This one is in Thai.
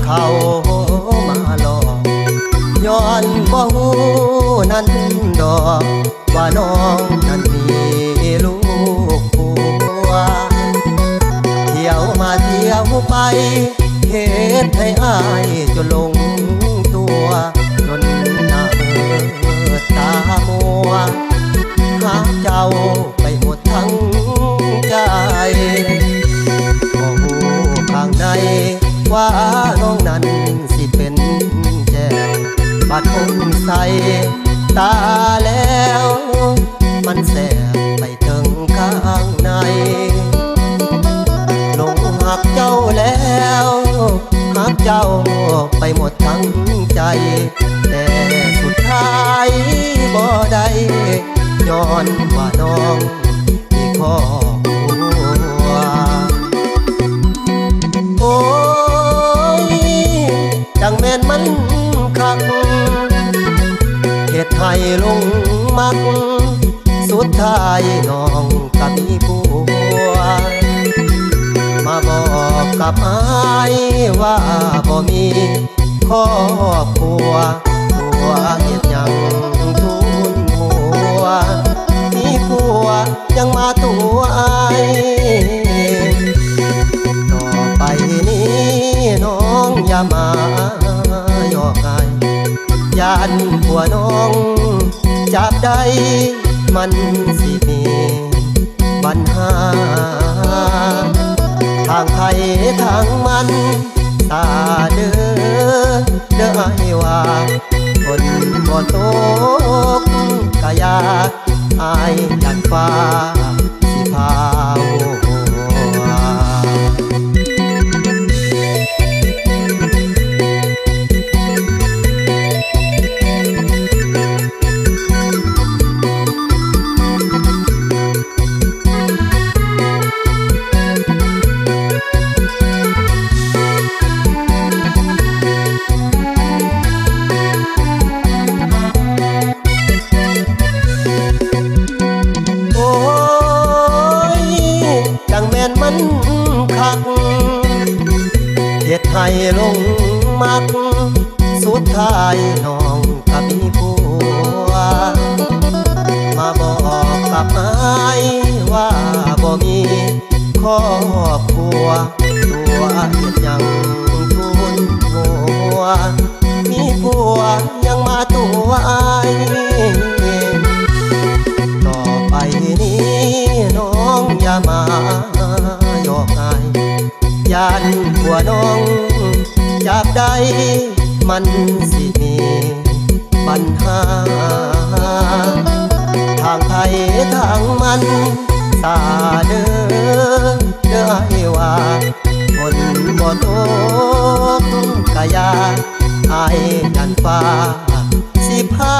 เขามาหลอกย้อนบ่ฮู้นั้นดอกว่าน้องนั้นมีลูกผัวเที่ยวมาเที่ยวไปเหตุให้อายจนลงตัวจนหน้าตามัวหาเจ้าไปหมดทั้งใจบ่ฮู้ข้างในว่าน้องนั้นสิเป็นแก้วบาดคงใส่ตาแล้วมันแสบไปถึงข้างในหลงหักเจ้าแล้วหักเจ้าไปหมดทั้งใจแต่สุดท้ายบ่ได้ย้อนว่าน้องมีครอบครัวโอ้ยจังแม่นมันคักเหตุให้ลงมักสุดท้ายน้องก็มีผัวมาบอกกับอายว่าบ่มีครอบครัวตัวเหตุยังทุนหัวมีผัวยังมาตัวอายต่อไปนี้น้องอย่ามาหยอกอายย่านผัวน้องจับได้มันสิมีปัญหาทางไทยทางมันตาเด้อให้ว่าคนบ่ตกกะยาอายยันฟ้าสิพามันคักเหตุให้ลงมักสุดท้ายน้องก็มีผัวมาบอกกับอายว่าบ่มีครอบครัวตัวเหตุยังทุนหัวมีผัวยังมาตัวอายต่อไปนี้น้องอย่ามาหยอกอายย่านผัวน้องจับได้มันสิมีปัญหาทางไทยทางมันตาเด้อให้ว่าคนบ่ตกกะยาอายยันฟ้าสิพา